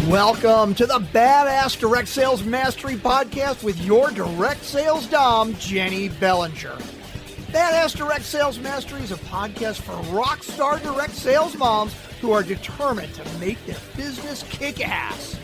Welcome to the Badass Direct Sales Mastery Podcast with your direct sales dom, Jenny Bellinger. Badass Direct Sales Mastery is a podcast for rock star direct sales moms who are determined to make their business kick ass.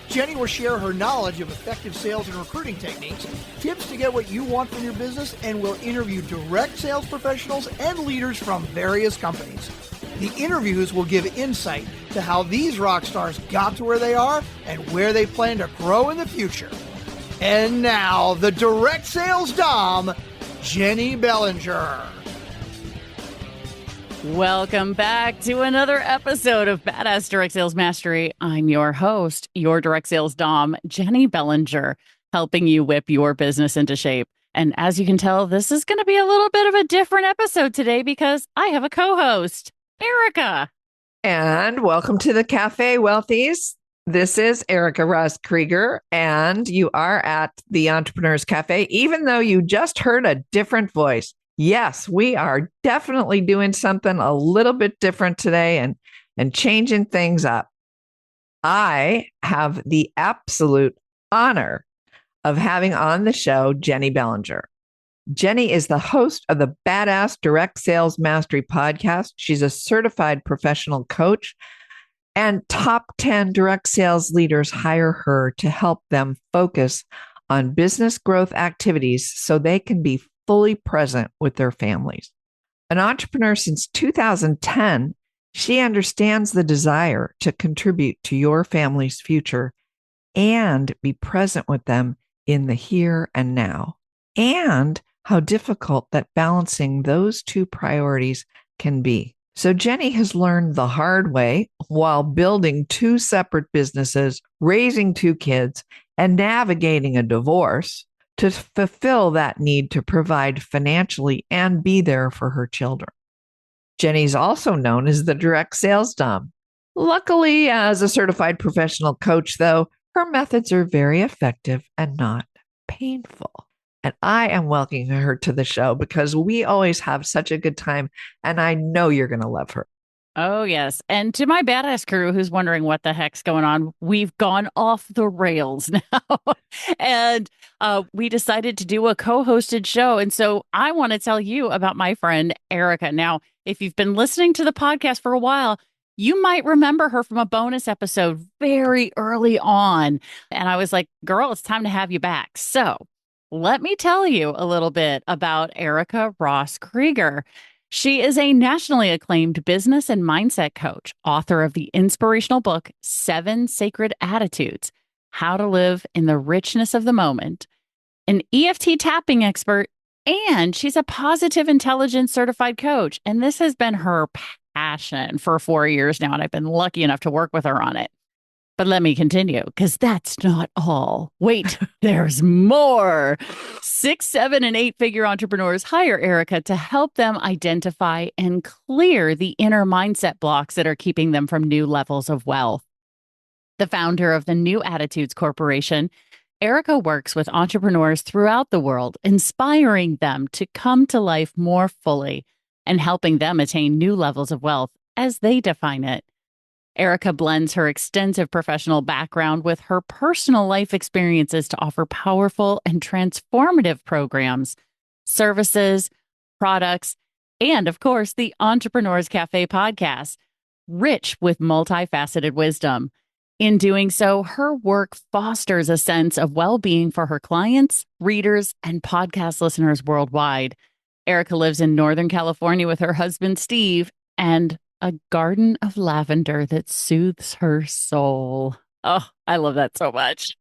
Jenny will share her knowledge of effective sales and recruiting techniques, tips to get what you want from your business, and will interview direct sales professionals and leaders from various companies. The interviews will give insight to how these rock stars got to where they are and where they plan to grow in the future. And now, the direct sales dom, Jenny Bellinger. Welcome back to another episode of Badass Direct Sales Mastery. I'm your host, your direct sales dom, Jenny Bellinger, helping you whip your business into shape. And as you can tell, this is going to be a little bit of a different episode today because I have a co-host, Erica. And welcome to the Café, Wealthies. This is Erica Ross-Krieger, and you are at the Entrepreneurs Cafe, even though you just heard a different voice. Yes, we are definitely doing something a little bit different today and changing things up. I have the absolute honor of having on the show Jenny Bellinger. Jenny is the host of the Badass Direct Sales Mastery podcast. She's a certified professional coach, and top 10 direct sales leaders hire her to help them focus on business growth activities so they can be fully present with their families. An entrepreneur since 2010, she understands the desire to contribute to your family's future and be present with them in the here and now, and how difficult that balancing those two priorities can be. So Jenny has learned the hard way while building two separate businesses, raising two kids, and navigating a divorce to fulfill that need to provide financially and be there for her children. Jenny's also known as the direct sales dom. Luckily, as a certified professional coach, though, her methods are very effective and not painful. And I am welcoming her to the show because we always have such a good time, and I know you're going to love her. Oh, yes. And to my badass crew who's wondering what the heck's going on, we've gone off the rails now. And we decided to do a co-hosted show. And so I want to tell you about my friend, Erica. Now, if you've been listening to the podcast for a while, you might remember her from a bonus episode very early on. And I was like, girl, it's time to have you back. So let me tell you a little bit about Erica Ross-Krieger. She is a nationally acclaimed business and mindset coach, author of the inspirational book, 7 Sacred Attitudes, How to Live in the Richness of the Moment, an EFT tapping expert, and she's a positive intelligence certified coach. And this has been her passion for 4 years now, and I've been lucky enough to work with her on it. But let me continue, because that's not all. Wait, there's more. 6, 7, and 8-figure entrepreneurs hire Erica to help them identify and clear the inner mindset blocks that are keeping them from new levels of wealth. The founder of the New Attitudes Corporation, Erica works with entrepreneurs throughout the world, inspiring them to come to life more fully and helping them attain new levels of wealth as they define it. Erica blends her extensive professional background with her personal life experiences to offer powerful and transformative programs, services, products, and of course, the Entrepreneurs Cafe podcast, rich with multi-faceted wisdom. In doing so, her work fosters a sense of well-being for her clients, readers, and podcast listeners worldwide. Erica lives in Northern California with her husband, Steve, and a garden of lavender that soothes her soul. Oh, I love that so much.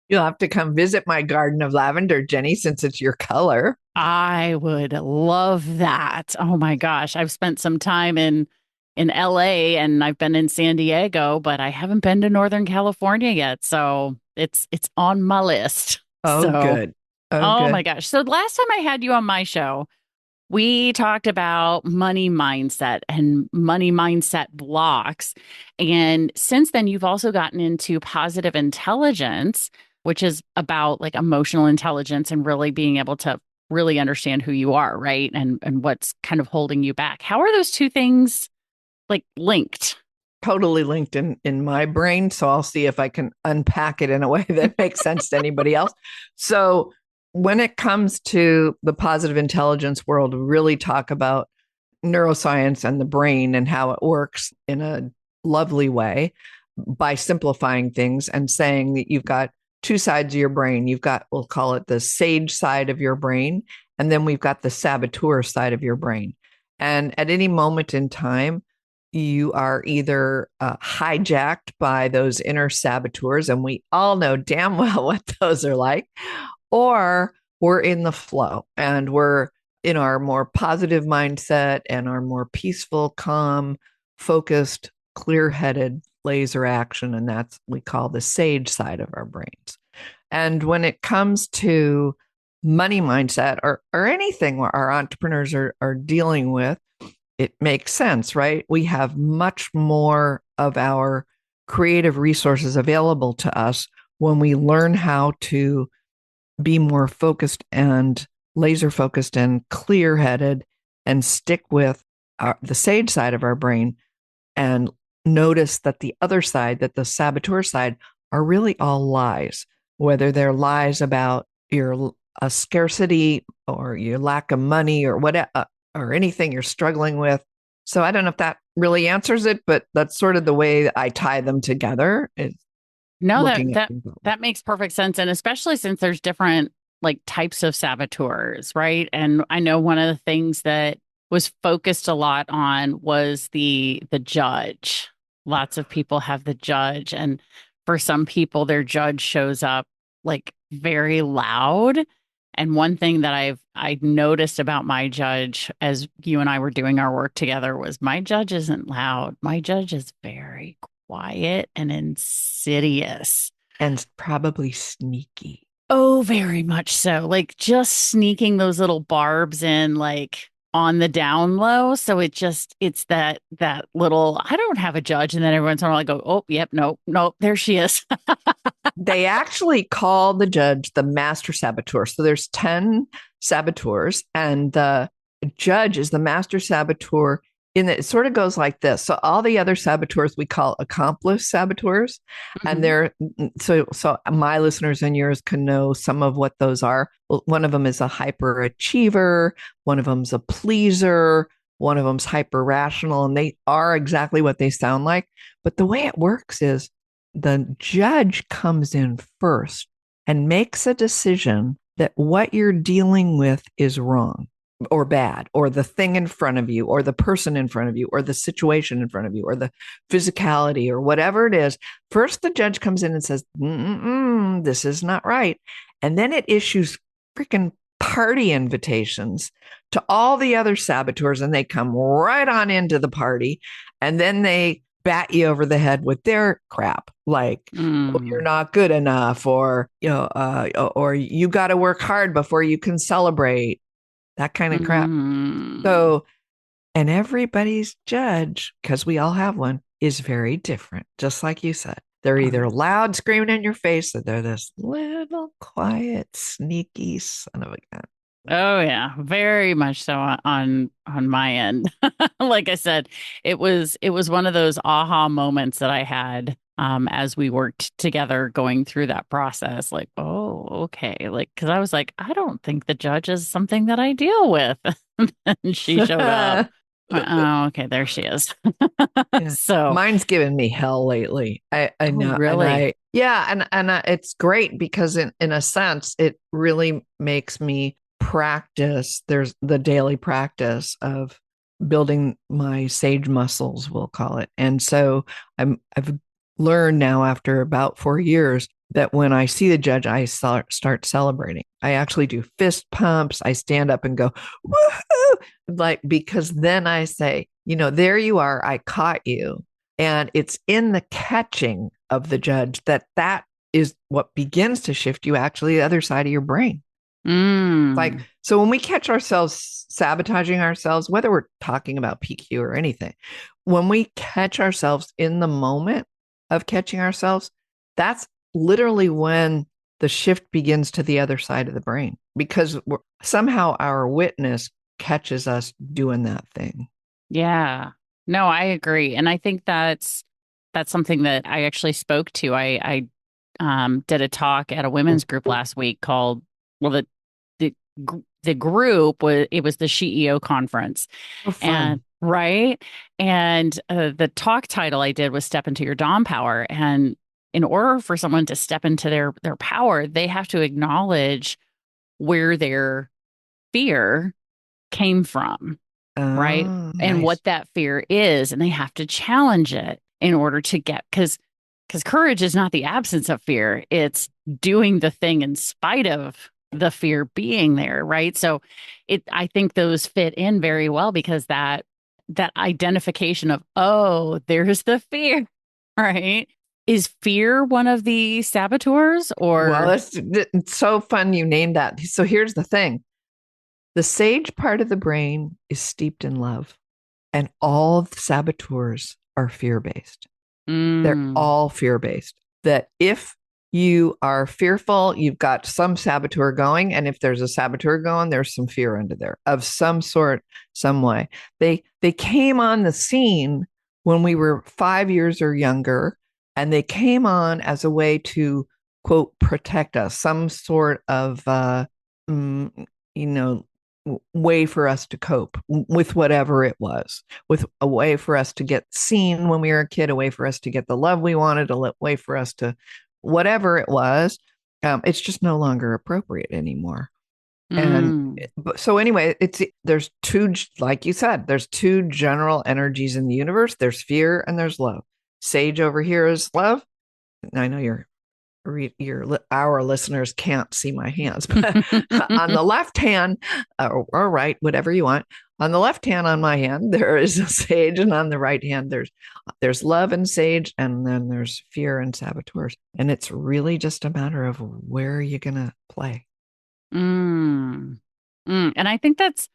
You'll have to come visit my garden of lavender, Jenny, since it's your color. I would love that. Oh my gosh. I've spent some time in LA and I've been in San Diego, but I haven't been to Northern California yet. So it's on my list. Good. Oh Good. my gosh. So last time I had you on my show, we talked about money mindset and money mindset blocks. And since then, you've also gotten into positive intelligence, which is about like emotional intelligence and really being able to really understand who you are, right? And what's kind of holding you back. How are those two things like linked? totally linked in my brain. So I'll see if I can unpack it in a way that makes sense to anybody else. So when it comes to the positive intelligence world, we really talk about neuroscience and the brain and how it works in a lovely way by simplifying things and saying that you've got two sides of your brain. You've got, we'll call it the sage side of your brain, and then we've got the saboteur side of your brain. And at any moment in time, you are either hijacked by those inner saboteurs, and we all know damn well what those are like, or we're in the flow and we're in our more positive mindset and our more peaceful, calm, focused, clear-headed laser action. And that's we call the sage side of our brains. And when it comes to money mindset or anything our entrepreneurs are dealing with, it makes sense, right? We have much more of our creative resources available to us when we learn how to be more focused and laser focused and clear headed and stick with the sage side of our brain and notice that the other side, that the saboteur side, are really all lies, whether they're lies about your scarcity or your lack of money or whatever, or anything you're struggling with. So I don't know if that really answers it, but that's sort of the way that I tie them together. No, that makes perfect sense. And especially since there's different like types of saboteurs, right? And I know one of the things that was focused a lot on was the judge. Lots of people have the judge, and for some people their judge shows up like very loud. And one thing that I noticed about my judge as you and I were doing our work together was my judge isn't loud. My judge is very quiet and insidious. And probably sneaky. Oh, very much so. Like just sneaking those little barbs in like on the down low. So it's that little, I don't have a judge. And then every once in a while I go, oh, yep, nope, there she is. They actually call the judge the master saboteur. So there's 10 saboteurs, and the judge is the master saboteur. It sort of goes like this. So all the other saboteurs we call accomplice saboteurs. Mm-hmm. And they're so my listeners and yours can know some of what those are. One of them is a hyperachiever, one of them's a pleaser, one of them's hyper rational, and they are exactly what they sound like. But the way it works is the judge comes in first and makes a decision that what you're dealing with is wrong or bad, or the thing in front of you, or the person in front of you, or the situation in front of you, or the physicality, or whatever it is. First, the judge comes in and says, this is not right. And then it issues freaking party invitations to all the other saboteurs, and they come right on into the party. And then they bat you over the head with their crap, like, oh, you're not good enough, or, or you got to work hard before you can celebrate. That kind of crap. So, and everybody's judge, because we all have one, is very different. Just like you said, they're either loud screaming in your face, or they're this little quiet, sneaky son of a gun. Oh yeah, very much so on my end. Like I said, it was one of those aha moments that I had as we worked together going through that process. Like, oh, okay. Like, because I was like, I don't think the judge is something that I deal with. And she showed up. Oh, okay, there she is. Yeah. So mine's given me hell lately. I know, really, and it's great because in a sense, it really makes me practice. There's the daily practice of building my sage muscles, we'll call it. And so I've learned now after about 4 years that when I see the judge, I start celebrating. I actually do fist pumps. I stand up and go, woohoo! Like, because then I say, there you are. I caught you. And it's in the catching of the judge that is what begins to shift you actually the other side of your brain. Like, so when we catch ourselves sabotaging ourselves, whether we're talking about PQ or anything, when we catch ourselves in the moment of catching ourselves, that's literally when the shift begins to the other side of the brain, because somehow our witness catches us doing that thing. Yeah, no, I agree. And I think that's that's something that I actually spoke to. I did a talk at a women's group last week called, well, the the group was, it was the CEO conference. Oh, fun. And right. And the talk title I did was Step into Your Dom Power. And in order for someone to step into their power, they have to acknowledge where their fear came from, right? Oh, And nice. what that fear is. And they have to challenge it in order to get, because courage is not the absence of fear. It's doing the thing in spite of the fear being there, right? So I think those fit in very well because that identification of, oh, there's the fear, right? Is fear one of the saboteurs or? Well, it's so fun you named that. So here's the thing. The sage part of the brain is steeped in love, and all the saboteurs are fear-based. They're all fear-based. That if you are fearful, you've got some saboteur going. And if there's a saboteur going, there's some fear under there of some sort, some way. They came on the scene when we were 5 years or younger, and they came on as a way to, quote, protect us, some sort of, way for us to cope with whatever it was, with a way for us to get seen when we were a kid, a way for us to get the love we wanted, a way for us to whatever it was. It's just no longer appropriate anymore. And so anyway, there's two, like you said, there's two general energies in the universe. There's fear and there's love. Sage over here is love. I know our listeners can't see my hands, but on the left hand or right, whatever you want, on the left hand on my hand, there is a sage, and on the right hand, there's love and sage, and then there's fear and saboteurs. And it's really just a matter of where you're going to play. And I think that's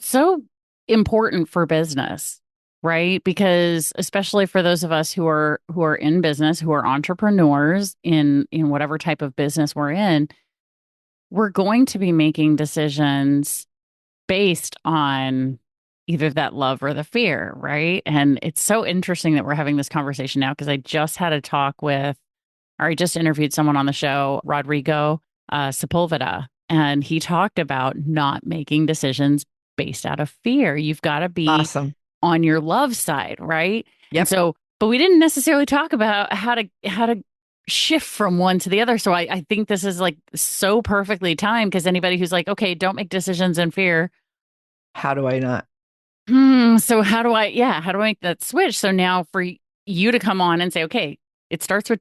so important for business, right? Because especially for those of us who are in business, who are entrepreneurs in whatever type of business we're in, we're going to be making decisions based on either that love or the fear, right? And it's so interesting that we're having this conversation now because I just had a talk I just interviewed someone on the show, Rodrigo Sepulveda, and he talked about not making decisions based out of fear. You've got to be awesome on your love side, right? Yep. And so, but we didn't necessarily talk about how to shift from one to the other. So I think this is like so perfectly timed because anybody who's like, okay, don't make decisions in fear. How do I not? So how do I make that switch? So now for you to come on and say, okay, it starts with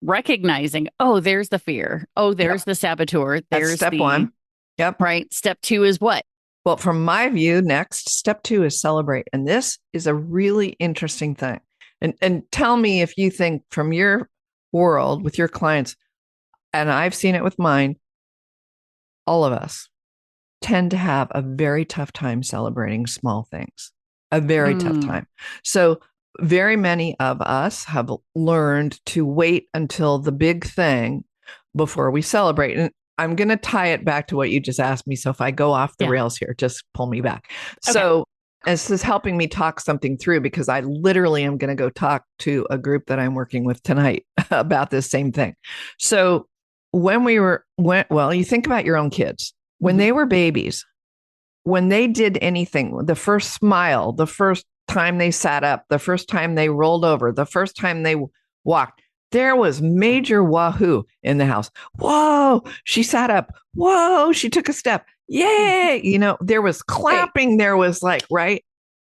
recognizing, oh, there's the fear. Oh, there's the saboteur. There's That's step one. Yep. Right. Step two is what? Well, from my view, next, step two is celebrate. And this is a really interesting thing. And tell me if you think from your world with your clients, and I've seen it with mine, all of us tend to have a very tough time celebrating small things, a very tough time. So very many of us have learned to wait until the big thing before we celebrate. And I'm going to tie it back to what you just asked me. So if I go off the rails here, just pull me back. Okay. So this is helping me talk something through because I literally am going to go talk to a group that I'm working with tonight about this same thing. So when you think about your own kids, when they were babies, when they did anything, the first smile, the first time they sat up, the first time they rolled over, the first time they walked, there was major wahoo in the house. Whoa, she sat up. Whoa, she took a step. Yay. There was clapping. There was like, right.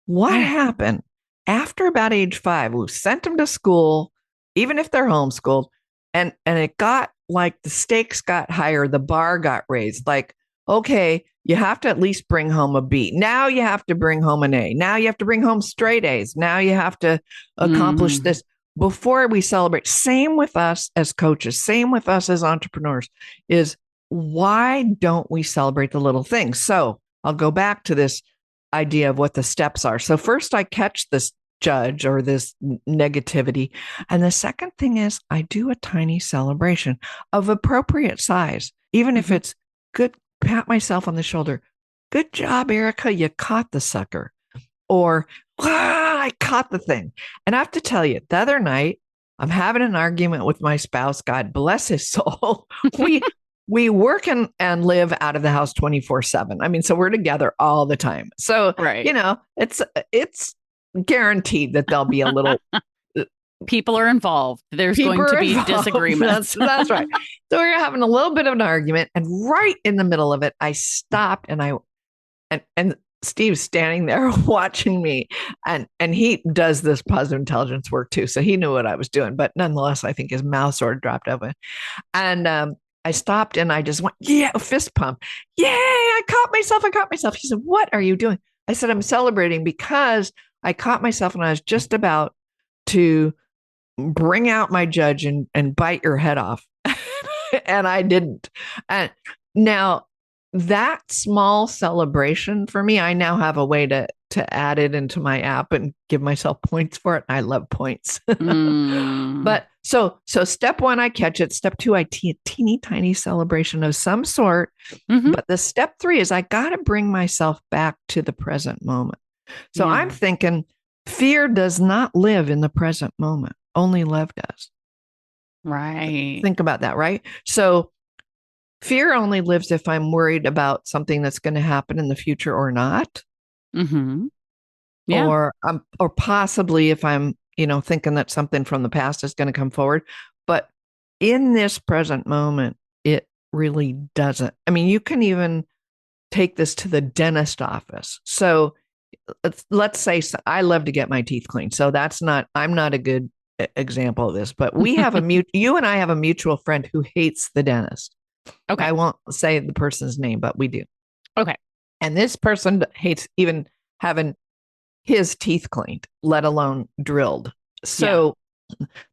What happened after about age 5? We sent them to school, even if they're homeschooled. And it got like the stakes got higher. The bar got raised. Like, okay, you have to at least bring home a B. Now you have to bring home an A. Now you have to bring home straight A's. Now you have to accomplish this before we celebrate. Same with us as coaches, same with us as entrepreneurs, is why don't we celebrate the little things? So I'll go back to this idea of what the steps are. So first I catch this judge or this negativity. And the second thing is I do a tiny celebration of appropriate size, even if it's good. Pat myself on the shoulder. Good job, Erica. You caught the sucker. Or, I caught the thing. And I have to tell you, the other night, I'm having an argument with my spouse. God bless his soul. We work and live out of the house 24/7. I mean, so we're together all the time. So, Right. it's guaranteed that there'll be a little People are involved. There's going to be disagreements. That's right. So we're having a little bit of an argument, and right in the middle of it, I stopped and Steve's standing there watching me, and he does this positive intelligence work too, so he knew what I was doing. But nonetheless, I think his mouth sort of dropped open, and I stopped and I just went, yeah, fist pump, yay! I caught myself. He said, "What are you doing?" I said, "I'm celebrating because I caught myself, and I was just about to bring out my judge and bite your head off." And I didn't. And now that small celebration for me, I now have a way to add it into my app and give myself points for it. I love points. But so step one, I catch it. Step two, I teeny tiny celebration of some sort. But the step three is I got to bring myself back to the present moment. So I'm thinking fear does not live in the present moment. Only love does. Right. Think about that, right? So fear only lives if I'm worried about something that's going to happen in the future or not. Yeah. Or possibly if I'm, thinking that something from the past is going to come forward. But in this present moment, it really doesn't. I mean, you can even take this to the dentist office. So let's say I love to get my teeth cleaned. So I'm not a good example of this, but we have you and I have a mutual friend who hates the dentist. Okay. I won't say the person's name, but we do. Okay. And this person hates even having his teeth cleaned, let alone drilled. So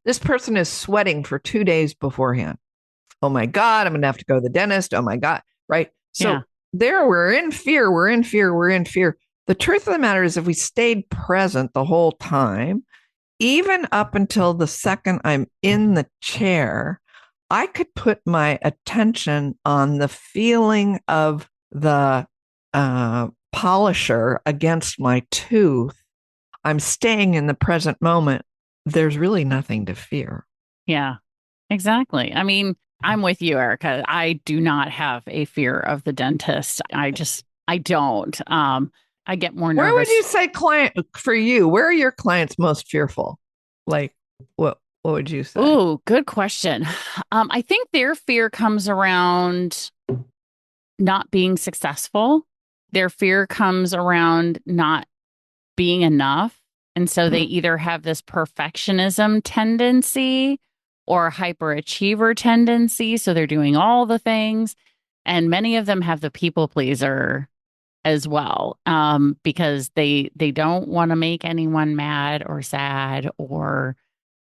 this person is sweating for 2 days beforehand. Oh my God, I'm going to have to go to the dentist. Oh my God. Right. So we're in fear. The truth of the matter is if we stayed present the whole time, even up until the second I'm in the chair, I could put my attention on the feeling of the polisher against my tooth. I'm staying in the present moment. There's really nothing to fear. Yeah, exactly. I mean, I'm with you, Erica. I do not have a fear of the dentist. I don't. I get more nervous. Where would you say for you? Where are your clients most fearful? Like, what would you say? Oh, good question. I think their fear comes around not being successful. Their fear comes around not being enough. And so they either have this perfectionism tendency or hyperachiever tendency. So they're doing all the things. And many of them have the people pleaser as well, because they don't want to make anyone mad or sad or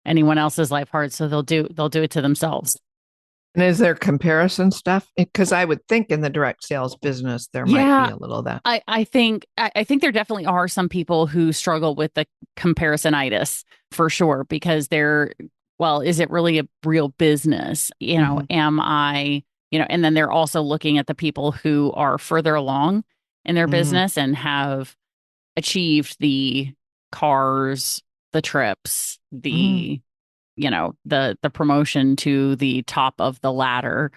anyone else's life hard. So they'll do it to themselves. And is there comparison stuff? Because I would think in the direct sales business, there might be a little of that. I think there definitely are some people who struggle with the comparisonitis for sure, because is it really a real business? Am I, and then they're also looking at the people who are further along in their business and have achieved the cars, the trips, the the promotion to the top of the ladder,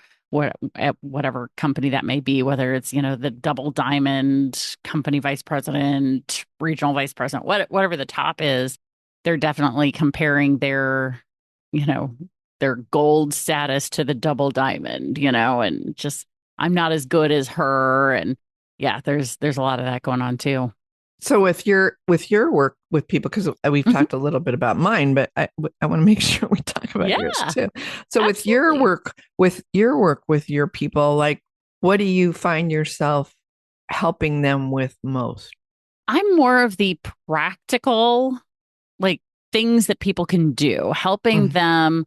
at whatever company that may be, whether it's, the double diamond company vice president, regional vice president, whatever the top is, they're definitely comparing their gold status to the double diamond, and just, I'm not as good as her. And there's a lot of that going on too. So with your work with people, because we've talked a little bit about mine, but I want to make sure we talk about yours too. So with your work with your people, like, what do you find yourself helping them with most? I'm more of the practical, like, things that people can do, helping them.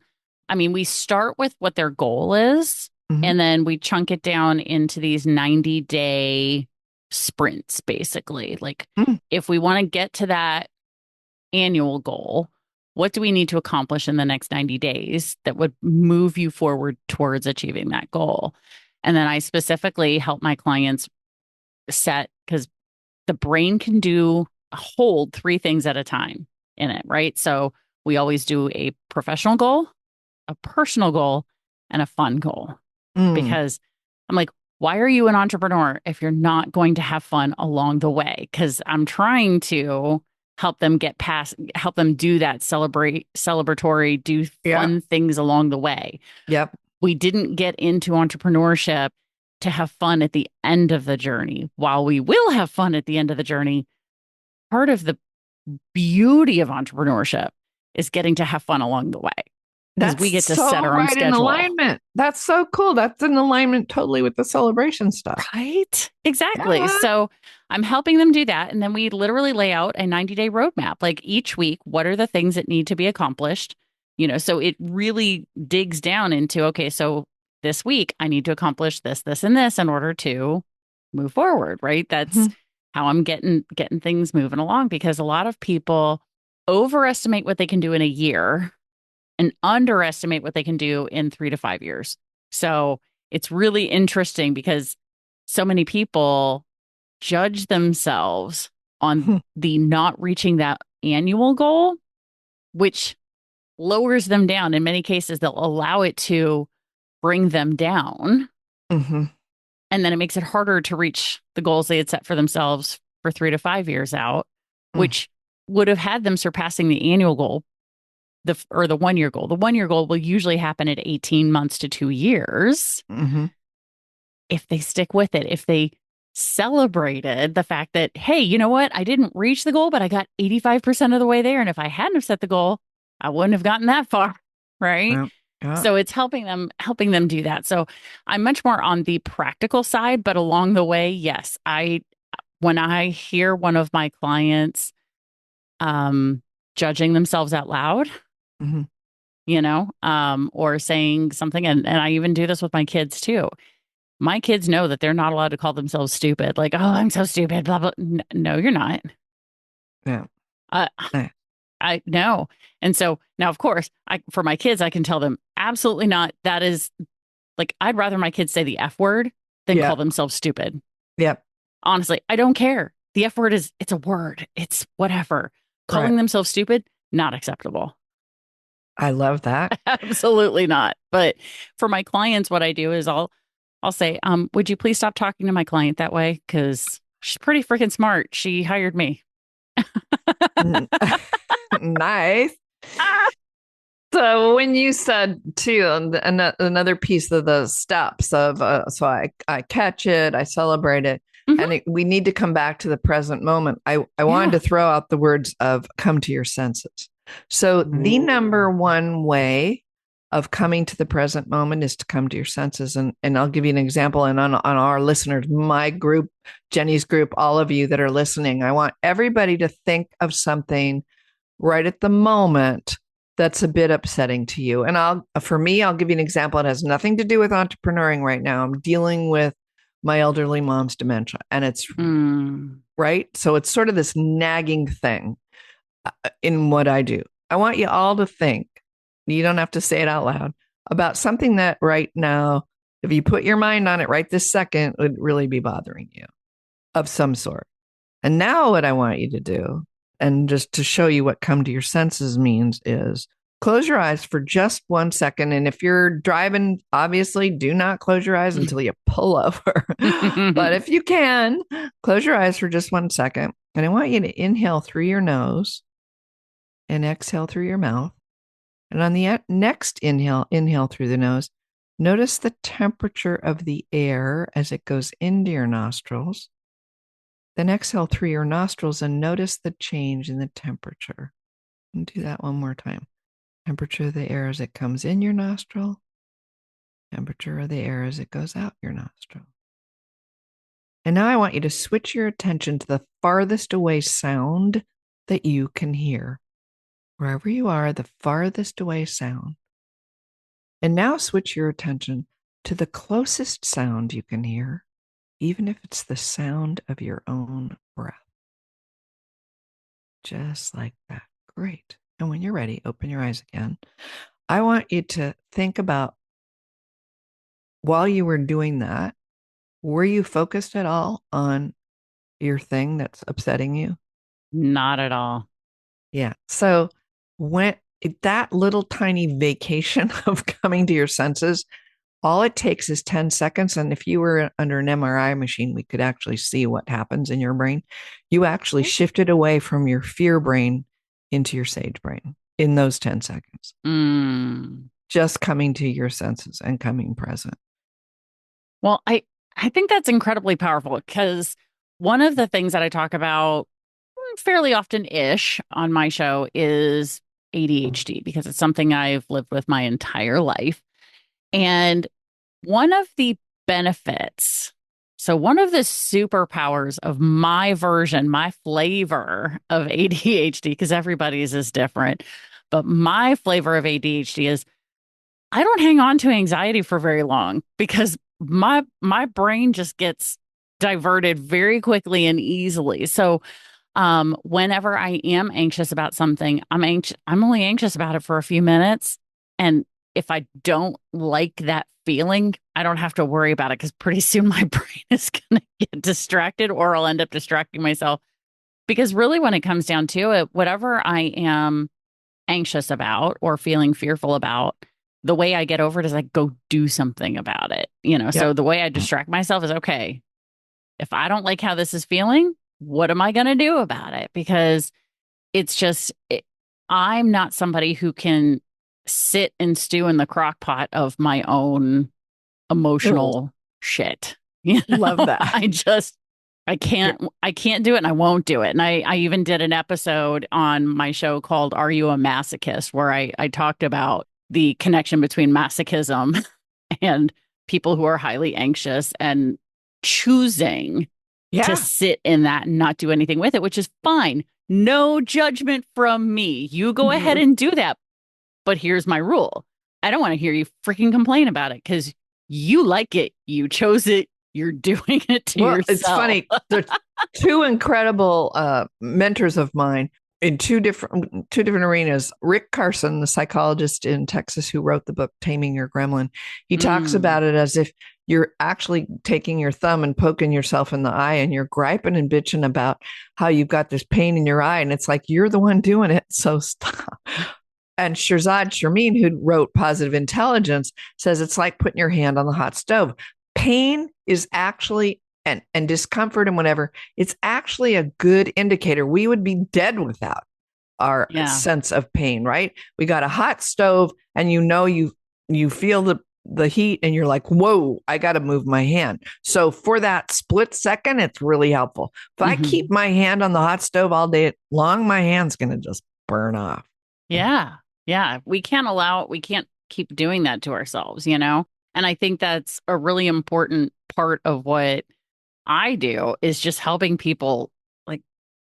I mean, we start with what their goal is, and then we chunk it down into these 90-day sprints, basically. Like, if we want to get to that annual goal, what do we need to accomplish in the next 90 days that would move you forward towards achieving that goal? And then I specifically help my clients set, because the brain can do hold three things at a time in it, right? So we always do a professional goal, a personal goal, and a fun goal. Mm. Because I'm like, why are you an entrepreneur if you're not going to have fun along the way? Because I'm trying to help them get past, help them do that celebratory, do Yeah. fun things along the way. Yep. We didn't get into entrepreneurship to have fun at the end of the journey. While we will have fun at the end of the journey, part of the beauty of entrepreneurship is getting to have fun along the way because we get That's to set so our own right in schedule. alignment. That's so cool. That's in alignment totally with the celebration stuff. Right? Exactly. Yeah. So I'm helping them do that. And then we literally lay out a 90-day roadmap. Like each week, what are the things that need to be accomplished? So it really digs down into, okay, so this week I need to accomplish this, this, and this in order to move forward, right? That's Mhm. how I'm getting things moving along because a lot of people overestimate what they can do in a year and underestimate what they can do in 3 to 5 years. So it's really interesting because so many people judge themselves on the not reaching that annual goal, which lowers them down. In many cases, they'll allow it to bring them down. Mhm. And then it makes it harder to reach the goals they had set for themselves for 3 to 5 years out, Mm. which would have had them surpassing the annual goal, the 1 year goal. The 1 year goal will usually happen at 18 months to 2 years Mhm. if they stick with it, if they celebrated the fact that, hey, you know what? I didn't reach the goal, but I got 85% of the way there. And if I hadn't have set the goal, I wouldn't have gotten that far. Right. Yeah. Yeah. So it's helping them do that. So I'm much more on the practical side, but along the way, yes, when I hear one of my clients judging themselves out loud, Mhm. or saying something, and I even do this with my kids too. My kids know that they're not allowed to call themselves stupid. Like, oh, I'm so stupid, blah, blah. No, you're not. Yeah. Uh, Nice. I know. And so now, of course, for my kids, I can tell them absolutely not. That is like, I'd rather my kids say the F word than Yeah. call themselves stupid. Yep. Honestly, I don't care. The F word it's a word. It's whatever. Calling Right. themselves stupid, not acceptable. I love that. Absolutely not. But for my clients, what I do is I'll say, would you please stop talking to my client that way? Because she's pretty freaking smart. She hired me. Mm. Nice. So when you said too, another piece of the steps of, so I catch it, I celebrate it, Mhm. and we need to come back to the present moment. I wanted Yeah. to throw out the words of come to your senses. So the number one way of coming to the present moment is to come to your senses. And I'll give you an example. And on our listeners, my group, Jenny's group, all of you that are listening, I want everybody to think of something right at the moment that's a bit upsetting to you. And for me, I'll give you an example. It has nothing to do with entrepreneuring right now. I'm dealing with my elderly mom's dementia, and it's right. So it's sort of this nagging thing in what I do. I want you all to think, you don't have to say it out loud, about something that right now, if you put your mind on it right this second, would really be bothering you of some sort. And now what I want you to do, and just to show you what come to your senses means, is close your eyes for just 1 second. And if you're driving, obviously do not close your eyes until you pull over. But if you can, close your eyes for just 1 second. And I want you to inhale through your nose and exhale through your mouth. And on the next inhale through the nose. Notice the temperature of the air as it goes into your nostrils. Then exhale through your nostrils and notice the change in the temperature. And do that one more time. Temperature of the air as it comes in your nostril. Temperature of the air as it goes out your nostril. And now I want you to switch your attention to the farthest away sound that you can hear. Wherever you are, the farthest away sound. And now switch your attention to the closest sound you can hear, even if it's the sound of your own breath. Just like that. Great. And when you're ready, open your eyes again. I want you to think about, while you were doing that, were you focused at all on your thing that's upsetting you? Not at all. Yeah. So when that little tiny vacation of coming to your senses, all it takes is 10 seconds. And if you were under an MRI machine, we could actually see what happens in your brain. You actually shifted away from your fear brain into your sage brain in those 10 seconds. Mm. Just coming to your senses and coming present. Well, I think that's incredibly powerful because one of the things that I talk about fairly often-ish on my show is ADHD because it's something I've lived with my entire life. And one of the benefits, so one of the superpowers of my version, my flavor of ADHD, because everybody's is different, but my flavor of ADHD is I don't hang on to anxiety for very long because my brain just gets diverted very quickly and easily. So whenever I am anxious about something, I'm only anxious about it for a few minutes. And if I don't like that feeling, I don't have to worry about it because pretty soon my brain is going to get distracted or I'll end up distracting myself. Because really, when it comes down to it, whatever I am anxious about or feeling fearful about, the way I get over it is I go do something about it. So Yep. the way I distract myself is okay, if I don't like how this is feeling, what am I going to do about it? Because it's just, I'm not somebody who can sit and stew in the crock pot of my own Oh, emotional shit. love that. I can't do it and I won't do it. And I even did an episode on my show called Are You a Masochist? Where I talked about the connection between masochism and people who are highly anxious and choosing to Yeah. sit in that and not do anything with it, which is fine. No judgment from me. You go ahead and do that. But here's my rule. I don't want to hear you freaking complain about it because you like it. You chose it. You're doing it to Well, it's yourself. funny. There's two incredible mentors of mine in two different arenas. Rick Carson, the psychologist in Texas who wrote the book Taming Your Gremlin, he talks Mm, about it as if you're actually taking your thumb and poking yourself in the eye and you're griping and bitching about how you've got this pain in your eye. And it's like, you're the one doing it. So stop. And Shirzad Sharmin, who wrote Positive Intelligence, says it's like putting your hand on the hot stove. Pain is actually and discomfort and whatever, it's actually a good indicator. We would be dead without our yeah. sense of pain, right? We got a hot stove and you feel the heat and you're like, whoa, I got to move my hand. So for that split second, it's really helpful. If I keep Hmm. my hand on the hot stove all day long, my hand's going to just burn off. Yeah. Yeah. We can't keep doing that to ourselves, And I think that's a really important part of what I do is just helping people like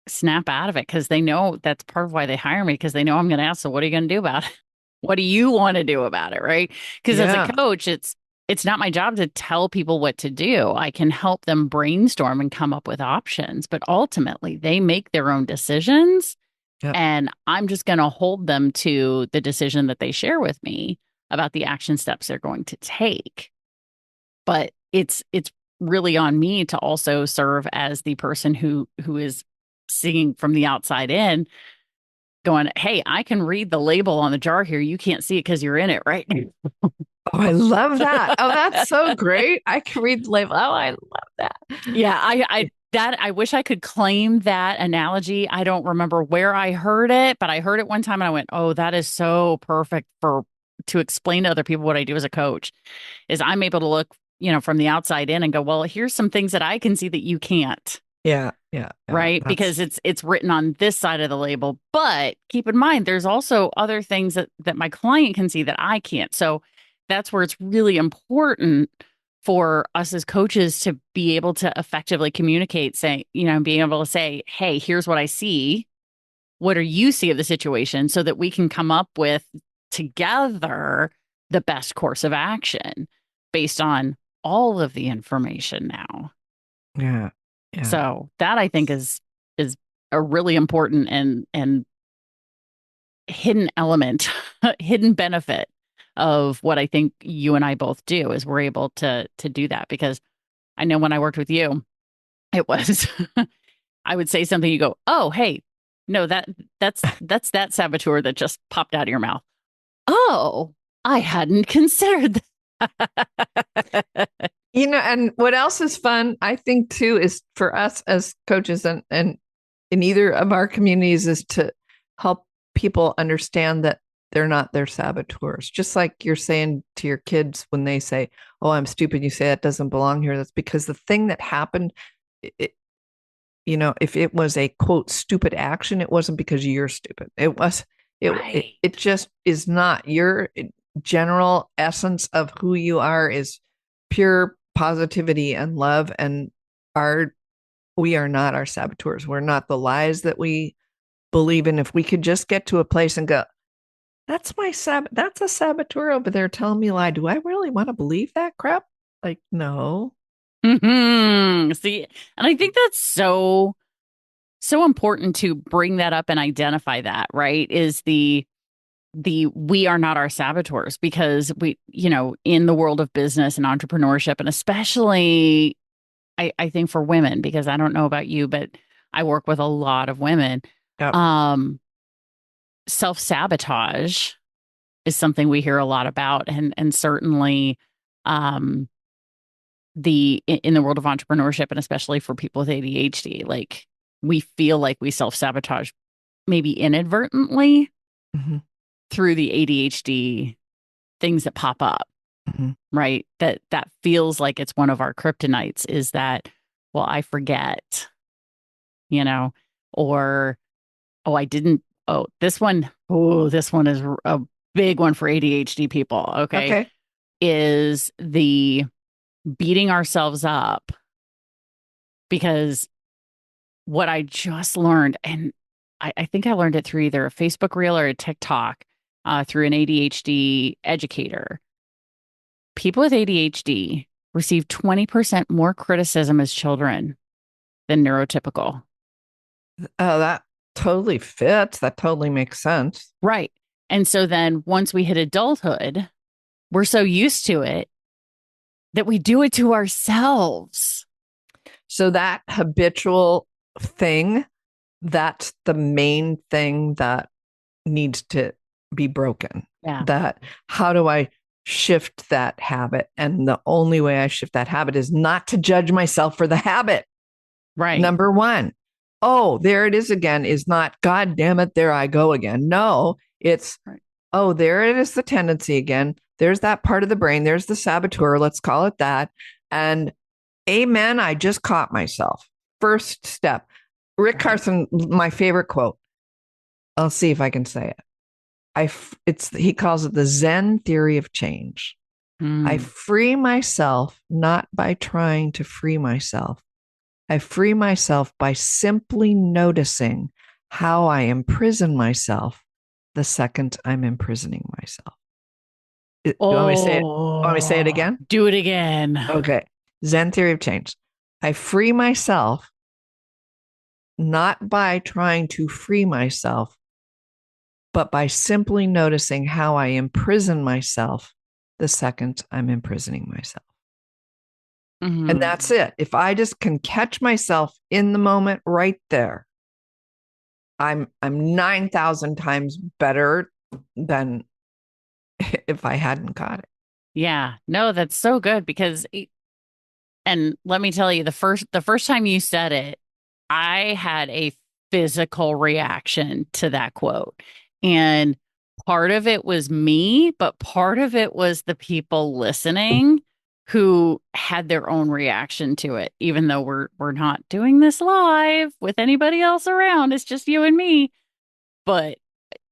snap out of it because they know that's part of why they hire me because they know I'm going to ask, so what are you going to do about it? What do you want to do about it? Right. Because as a Yeah. coach, it's not my job to tell people what to do. I can help them brainstorm and come up with options, but ultimately they make their own decisions. Yep. And I'm just going to hold them to the decision that they share with me about the action steps they're going to take. But it's really on me to also serve as the person who is seeing from the outside in, going, hey, I can read the label on the jar here. You can't see it because you're in it, right? Oh, I love that. Oh, that's so great. I can read the label. Oh, I love that. Yeah, I wish I could claim that analogy. I don't remember where I heard it, but I heard it one time and I went, "Oh, that is so perfect for to explain to other people what I do as a coach." Is I'm able to look, from the outside in and go, "Well, here's some things that I can see that you can't." Yeah, yeah, yeah. Right? Because That's it's written on this side of the label, but keep in mind there's also other things that my client can see that I can't. So that's where it's really important for us as coaches to be able to effectively communicate, saying, being able to say, hey, here's what I see. What do you see of the situation so that we can come up with together the best course of action based on all of the information now. yeah, yeah, So that I think is a really important and hidden element, hidden benefit of what I think you and I both do is we're able to do that because I know when I worked with you, it was I would say something, you go, oh, hey, No, that's that saboteur that just popped out of your mouth. Oh, I hadn't considered that. And what else is fun, I think, too, is for us as coaches and in either of our communities is to help people understand that they're not their saboteurs. Just like you're saying to your kids when they say, "Oh, I'm stupid," you say that doesn't belong here. That's because the thing that happened, it, if it was a quote stupid action, it wasn't because you're stupid. Right. It just is not. Your general essence of who you are is pure positivity and love, and we are not our saboteurs. We're not the lies that we believe in. If we could just get to a place and go, that's a saboteur over there telling me a lie. Do I really want to believe that crap? Like, no. See, and I think that's so important to bring that up and identify that, right? Is the we are not our saboteurs, because we, in the world of business and entrepreneurship, and especially I think for women, because I don't know about you, but I work with a lot of women. Yep. Self-sabotage is something we hear a lot about, and certainly um in the world of entrepreneurship, and especially for people with ADHD, like we feel like we self-sabotage maybe inadvertently Mhm. through the ADHD things that pop up, Mhm. right? That feels like it's one of our kryptonites, is that, well, I forget, you know, or, oh, I didn't, this one is a big one for ADHD people, okay, Okay. is the beating ourselves up because what I just learned, and I think I learned it through either a Facebook reel or a TikTok, through an ADHD educator. People with ADHD receive 20% more criticism as children than neurotypical. Oh, that totally fits. That totally makes sense. Right. And so then once we hit adulthood, we're so used to it that we do it to ourselves. So that habitual thing, that's the main thing that needs to be broken. Yeah. That how do I shift that habit? And the only way I shift that habit is not to judge myself for the habit. Right. Number one. Oh, there it is again, is not, God damn it, there I go again. No, it's, Right. oh, there it is, the tendency again. There's that part of the brain. There's the saboteur. Let's call it that. And amen, I just caught myself. First step. Rick Carson, my favorite quote. I'll see if I can say it. He calls it the Zen theory of change. I free myself not by trying to free myself. I free myself by simply noticing how I imprison myself the second I'm imprisoning myself. Do you want me to say it? Want me to say it again? Do it again. Okay. Zen theory of change. I free myself not by trying to free myself, but by simply noticing how I imprison myself the second I'm imprisoning myself. Mm-hmm. And that's it. If I just can catch myself in the moment right there, I'm 9,000 times better than if I hadn't caught it. Yeah. No, that's so good because and let me tell you, the first time you said it, I had a physical reaction to that quote. And part of it was me, but part of it was the people listening who had their own reaction to it, even though we're not doing this live with anybody else around. It's just you and me. But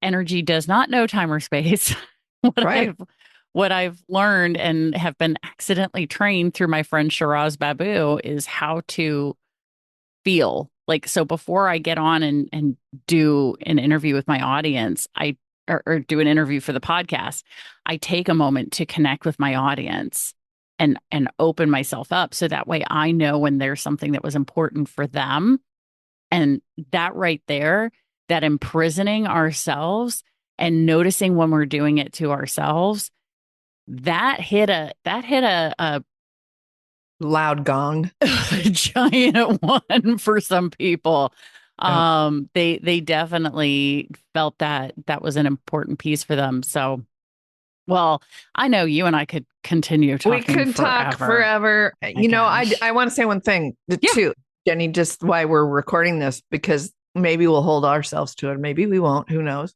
energy does not know time or space. what Right. what I've learned and have been accidentally trained through my friend Shiraz Babu is how to feel. Like, so before I get on and do an interview with my audience, or do an interview for the podcast, I take a moment to connect with my audience and open myself up so that way I know when there's something that was important for them. And that right there, that imprisoning ourselves and noticing when we're doing it to ourselves, that hit a Loud gong. giant one for some people. They definitely felt that that was an important piece for them. So, well, I know you and I could continue We talking could talk forever. forever. My You know, gosh. I want to say one thing Yeah. too, Jenny, just why we're recording this, because maybe we'll hold ourselves to it. Maybe we won't. Who knows?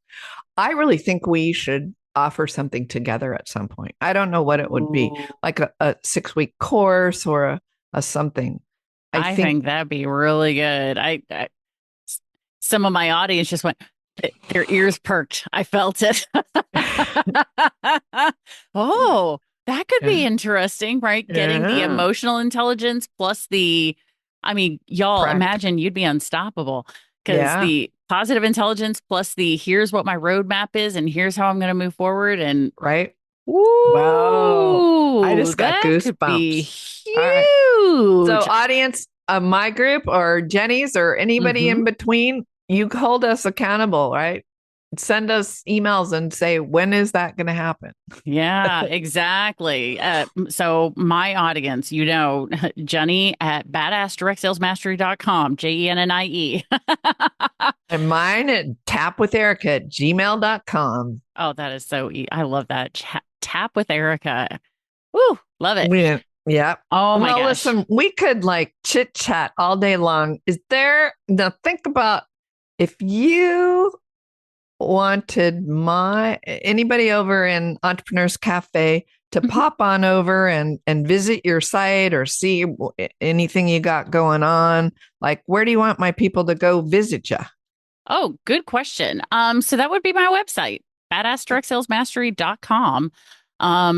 I really think we should offer something together at some point. I don't know what it would be, Ooh, like a 6-week course or a something. I I think think that'd be really good. Some of my audience just went, their ears perked. I felt it. Oh, that could yeah, be interesting, right? Getting the yeah, emotional intelligence plus I mean, y'all imagine you'd be unstoppable because yeah, the positive intelligence plus here's what my roadmap is and here's how I'm going to move forward. And right. Wow. I woo, just got that could be goosebumps. All right. So, huge. audience of my group or Jenny's or anybody Hmm. in between, you hold us accountable, right? Send us emails and say, when is that going to happen? Yeah, exactly. So my audience, Jenny at badassdirectsalesmastery.com, JENNIE. And mine at tapwitherica@gmail.com. Oh, that is so I love that. Tap with Erica. Woo, love it. Yeah. Yeah. Oh my Well, gosh. listen, we could like chit chat all day long. Now think about if you wanted anybody over in Entrepreneurs Cafe to Mhm. pop on over and visit your site or see anything you got going on. Like, where do you want my people to go visit you? Oh, good question. So that would be my website, badassdirectsalesmastery.com.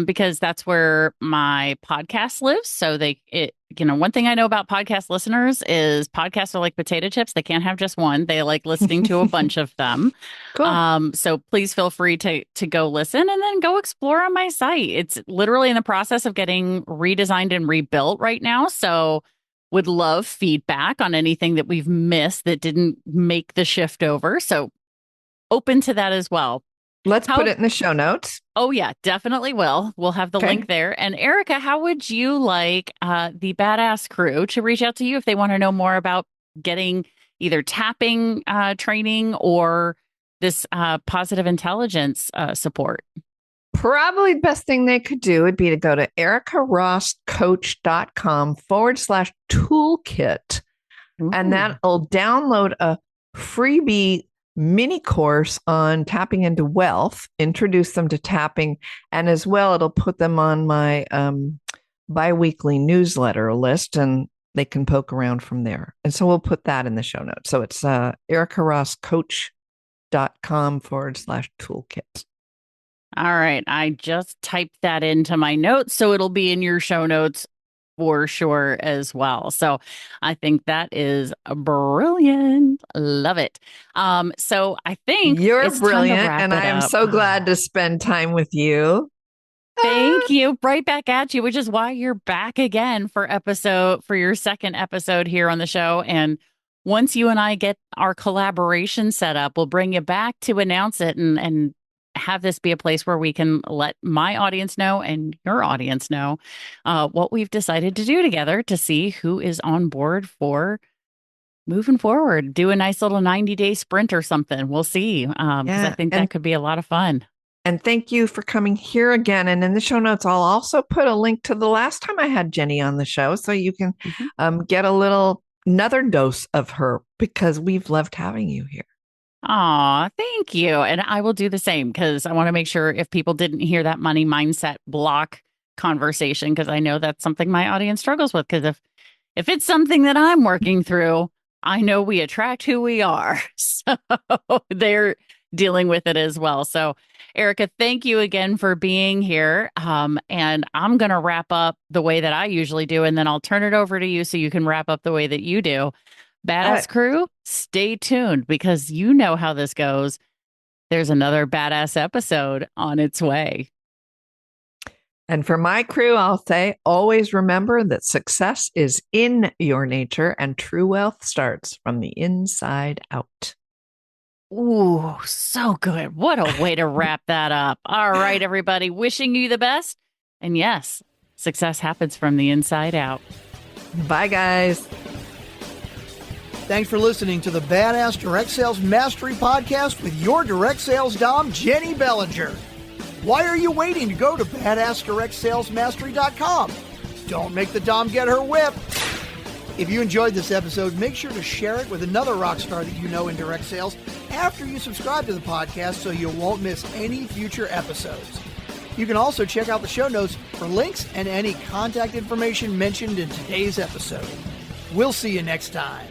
Because that's where my podcast lives. So one thing I know about podcast listeners is podcasts are like potato chips. They can't have just one. They like listening to a bunch of them. Cool. So please feel free to go listen and then go explore on my site. It's literally in the process of getting redesigned and rebuilt right now. So would love feedback on anything that we've missed that didn't make the shift over. So open to that as well. Let's put How it in the show notes. Oh, yeah, definitely will. We'll have the Okay. link there. And Erica, how would you like the Badass crew to reach out to you if they want to know more about getting either tapping training or this positive intelligence support? Probably the best thing they could do would be to go to ericarosscoach.com/toolkit. And Ooh. that'll download a freebie mini course on tapping into wealth, introduce them to tapping, and as well, it'll put them on my biweekly newsletter list and they can poke around from there. And so we'll put that in the show notes. So it's ericarosscoach.com/toolkit. All right. I just typed that into my notes, so it'll be in your show notes for sure as well. So I think that is brilliant. Love it. So I think You're it's time to brilliant, wrap and it I am up. so glad to spend time with you. Thank you. Right back at you, which is why you're back again for your second episode here on the show. And once you and I get our collaboration set up, we'll bring you back to announce it and have this be a place where we can let my audience know and your audience know what we've decided to do together to see who is on board for moving forward. Do a nice little 90-day sprint or something. We'll see. Because I Yeah, think that could be a lot of fun. and thank you for coming here again. And in the show notes, I'll also put a link to the last time I had Jenny on the show, so you can Mhm. get another dose of her because we've loved having you here. Aw, thank you. And I will do the same because I want to make sure if people didn't hear that money mindset block conversation, because I know that's something my audience struggles with. Because if it's something that I'm working through, I know we attract who we are. So they're dealing with it as well. So, Erica, thank you again for being here. And I'm going to wrap up the way that I usually do, and then I'll turn it over to you so you can wrap up the way that you do. Uh, Badass crew, stay tuned because you know how this goes. There's another badass episode on its way. and for my crew, I'll say always remember that success is in your nature and true wealth starts from the inside out. Ooh, so good. What a way to wrap that up. All right, everybody, wishing you the best. And yes, success happens from the inside out. Bye, guys. Thanks for listening to the Badass Direct Sales Mastery Podcast with your direct sales dom, Jenny Bellinger. Why are you waiting to go to badassdirectsalesmastery.com? Don't make the dom get her whip. If you enjoyed this episode, make sure to share it with another rock star that you know in direct sales after you subscribe to the podcast so you won't miss any future episodes. You can also check out the show notes for links and any contact information mentioned in today's episode. We'll see you next time.